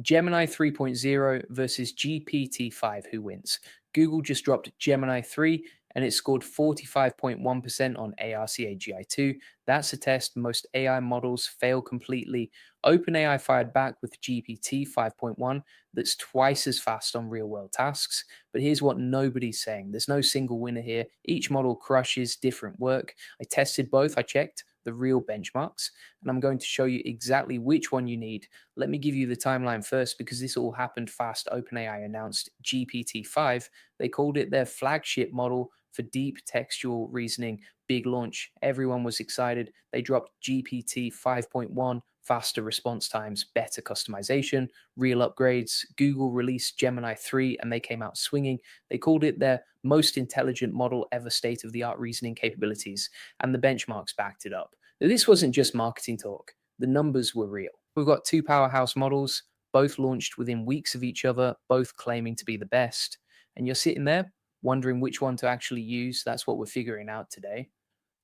Gemini 3.0 versus GPT-5, who wins? Google just dropped Gemini 3 and it scored 45.1% on ARCAGI2. That's a test most AI models fail completely. OpenAI fired back with GPT 5.1 that's twice as fast on real world tasks. But here's what nobody's saying: there's no single winner here. Each model crushes different work. I tested both, I checked the real benchmarks, and I'm going to show you exactly which one you need. Let me give you the timeline first because this all happened fast. OpenAI announced GPT-5. They called it their flagship model for deep textual reasoning. Big launch. Everyone was excited. They dropped GPT 5.1, faster response times, better customization, real upgrades. Google released Gemini 3 and they came out swinging. They called it their most intelligent model ever, state of the art reasoning capabilities, and the benchmarks backed it up. Now, this wasn't just marketing talk, the numbers were real. We've got two powerhouse models, both launched within weeks of each other, both claiming to be the best. And you're sitting there wondering which one to actually use. That's what we're figuring out today.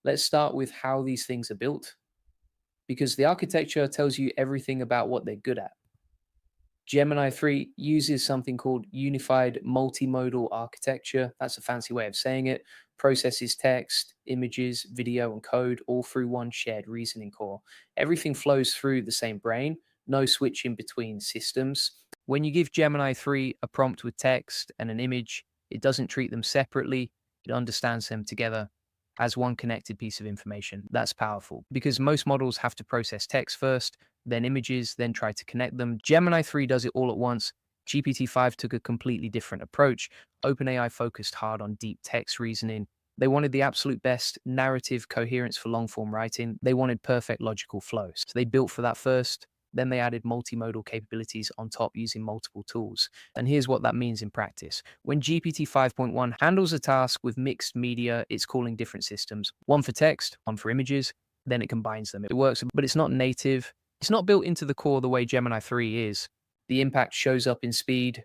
Let's start with how these things are built, because the architecture tells you everything about what they're good at. Gemini 3 uses something called unified multimodal architecture. That's a fancy way of saying it. Processes text, images, video, and code all through one shared reasoning core. Everything flows through the same brain, no switching between systems. When you give Gemini 3 a prompt with text and an image, it doesn't treat them separately, it understands them together as one connected piece of information. That's powerful because most models have to process text first, then images, then try to connect them. Gemini 3 does it all at once. GPT-5 took a completely different approach. OpenAI focused hard on deep text reasoning. They wanted the absolute best narrative coherence for long form writing. They wanted perfect logical flows. So they built for that first. Then they added multimodal capabilities on top using multiple tools. And here's what that means in practice. When GPT 5.1 handles a task with mixed media, it's calling different systems, one for text, one for images, then it combines them. It works, but it's not native. It's not built into the core the way Gemini 3 is. The impact shows up in speed.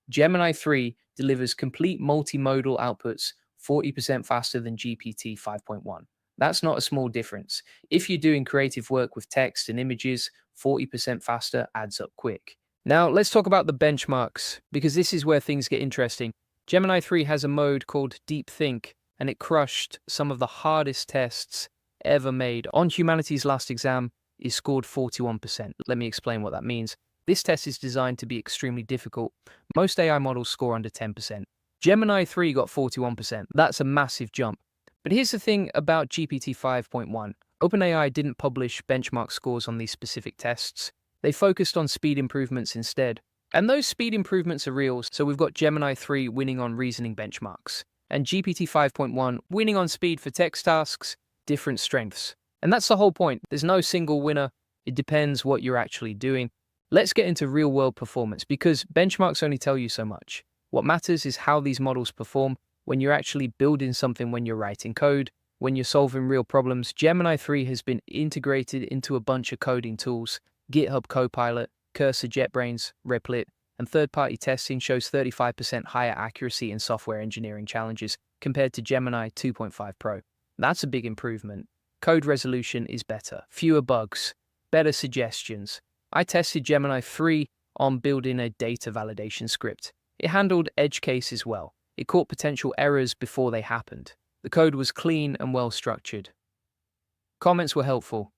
Gemini 3 delivers complete multimodal outputs 40% faster than GPT 5.1. That's not a small difference. If you're doing creative work with text and images, 40% faster adds up quick. Now, let's talk about the benchmarks, because this is where things get interesting. Gemini 3 has a mode called DeepThink, and it crushed some of the hardest tests ever made. On Humanity's last exam, it scored 41%. Let me explain what that means. This test is designed to be extremely difficult. Most AI models score under 10%. Gemini 3 got 41%. That's a massive jump. But here's the thing about GPT 5.1. OpenAI didn't publish benchmark scores on these specific tests. They focused on speed improvements instead. And those speed improvements are real, so we've got Gemini 3 winning on reasoning benchmarks, and GPT 5.1 winning on speed for text tasks, different strengths. And that's the whole point. There's no single winner. It depends what you're actually doing. Let's get into real-world performance, because benchmarks only tell you so much. What matters is how these models perform when you're actually building something, when you're writing code, when you're solving real problems. Gemini 3 has been integrated into a bunch of coding tools. GitHub Copilot, Cursor, JetBrains, Replit, and third-party testing shows 35% higher accuracy in software engineering challenges compared to Gemini 2.5 Pro. That's a big improvement. Code resolution is better, fewer bugs, better suggestions. I tested Gemini 3 on building a data validation script. It handled edge cases well. It caught potential errors before they happened. The code was clean and well structured. Comments were helpful.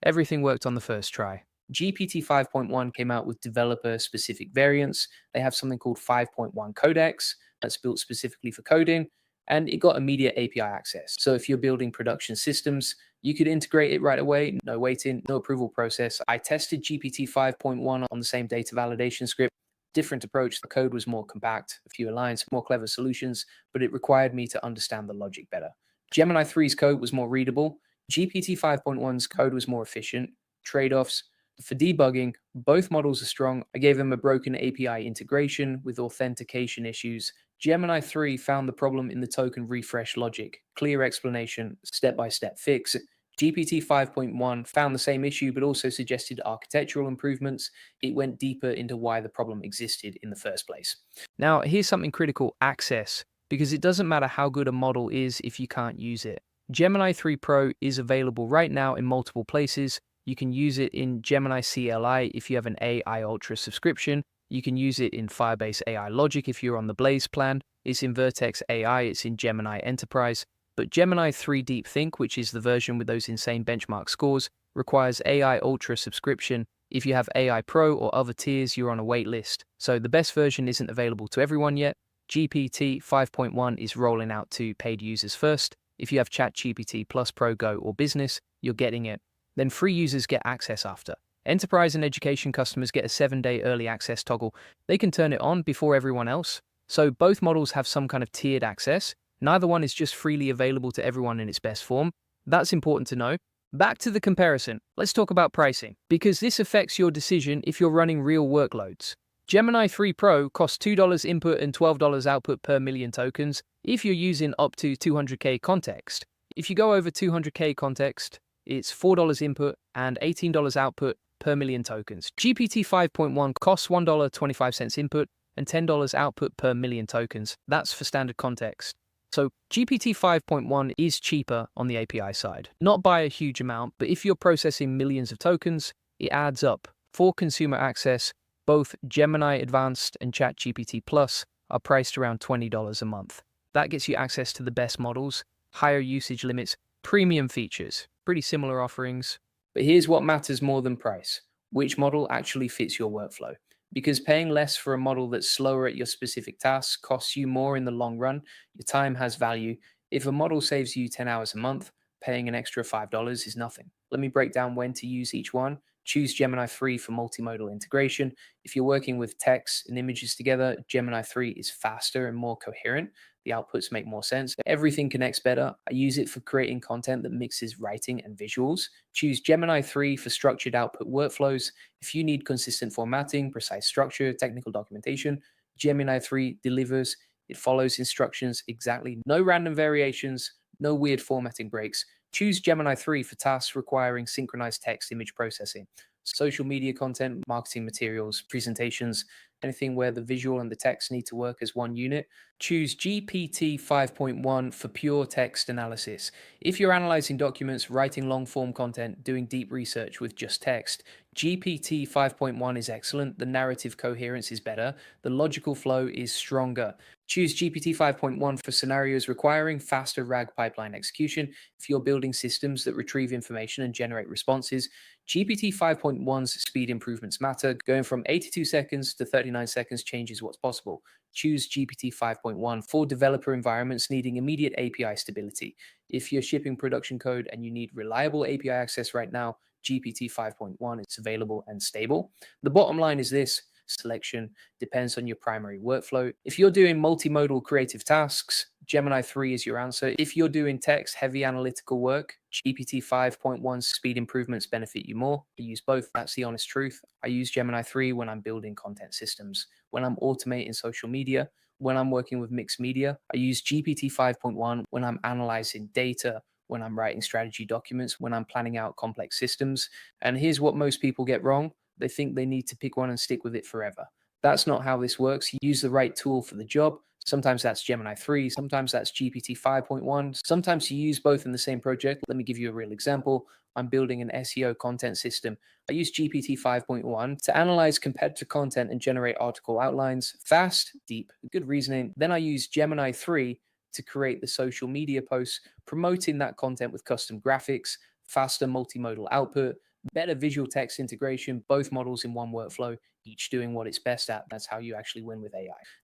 Everything worked on the first try. GPT 5.1 came out with developer-specific variants. They have something called 5.1 Codex that's built specifically for coding, and it got immediate API access. So if you're building production systems, you could integrate it right away, no waiting, no approval process. I tested GPT 5.1 on the same data validation script. Different approach. The code was more compact, fewer lines, more clever solutions, but it required me to understand the logic better. Gemini 3's code was more readable. GPT 5.1's code was more efficient. Trade-offs. For debugging, both models are strong. I gave them a broken API integration with authentication issues. Gemini 3 found the problem in the token refresh logic. Clear explanation, step-by-step fix. GPT 5.1 found the same issue, but also suggested architectural improvements. It went deeper into why the problem existed in the first place. Now, here's something critical: access, because it doesn't matter how good a model is if you can't use it. Gemini 3 Pro is available right now in multiple places. You can use it in Gemini CLI if you have an AI Ultra subscription. You can use it in Firebase AI Logic if you're on the Blaze plan. It's in Vertex AI, it's in Gemini Enterprise. But Gemini 3 DeepThink, which is the version with those insane benchmark scores, requires AI Ultra subscription. If you have AI Pro or other tiers, you're on a wait list. So the best version isn't available to everyone yet. GPT 5.1 is rolling out to paid users first. If you have ChatGPT Plus Pro Go or Business, you're getting it. Then free users get access after. Enterprise and education customers get a 7-day early access toggle. They can turn it on before everyone else. So both models have some kind of tiered access. Neither one is just freely available to everyone in its best form. That's important to know. Back to the comparison. Let's talk about pricing, because this affects your decision if you're running real workloads. Gemini 3 Pro costs $2 input and $12 output per million tokens if you're using up to 200K context. If you go over 200K context, it's $4 input and $18 output per million tokens. GPT 5.1 costs $1.25 input and $10 output per million tokens. That's for standard context. So GPT 5.1 is cheaper on the API side. Not by a huge amount, but if you're processing millions of tokens, it adds up. For consumer access, both Gemini Advanced and ChatGPT Plus are priced around $20 a month. That gets you access to the best models, higher usage limits, premium features, pretty similar offerings. But here's what matters more than price: which model actually fits your workflow. Because paying less for a model that's slower at your specific tasks costs you more in the long run. Your time has value. If a model saves you 10 hours a month, paying an extra $5 is nothing. Let me break down when to use each one. Choose Gemini 3 for multimodal integration. If you're working with text and images together, Gemini 3 is faster and more coherent. The outputs make more sense. Everything connects better. I use it for creating content that mixes writing and visuals. Choose Gemini 3 for structured output workflows. If you need consistent formatting, precise structure, technical documentation, Gemini 3 delivers. It follows instructions exactly. No random variations, no weird formatting breaks. Choose Gemini 3 for tasks requiring synchronized text image processing. Social media content, marketing materials, presentations, anything where the visual and the text need to work as one unit. Choose GPT 5.1 for pure text analysis. If you're analyzing documents, writing long form content, doing deep research with just text, GPT 5.1 is excellent. The narrative coherence is better. The logical flow is stronger. Choose GPT 5.1 for scenarios requiring faster RAG pipeline execution. If you're building systems that retrieve information and generate responses, GPT 5.1's speed improvements matter. Going from 82 seconds to 39 seconds changes what's possible. Choose GPT 5.1 for developer environments needing immediate API stability. If you're shipping production code and you need reliable API access right now, GPT 5.1 is available and stable. The bottom line is this: selection depends on your primary workflow. If you're doing multimodal creative tasks, Gemini 3 is your answer. If you're doing text heavy analytical work, GPT 5.1's speed improvements benefit you more. I use both. That's the honest truth. I use Gemini 3 when I'm building content systems, when I'm automating social media, when I'm working with mixed media. I use GPT 5.1 when I'm analyzing data, when I'm writing strategy documents, when I'm planning out complex systems. And here's what most people get wrong: they think they need to pick one and stick with it forever. That's not how this works. You use the right tool for the job. Sometimes that's Gemini 3, sometimes that's GPT 5.1, sometimes you use both in the same project. Let me give you a real example. I'm building an SEO content system. I use GPT 5.1 to analyze competitor content and generate article outlines, fast, deep, good reasoning. Then I use Gemini 3 to create the social media posts, promoting that content with custom graphics, faster multimodal output, better visual text integration, both models in one workflow, each doing what it's best at. That's how you actually win with AI.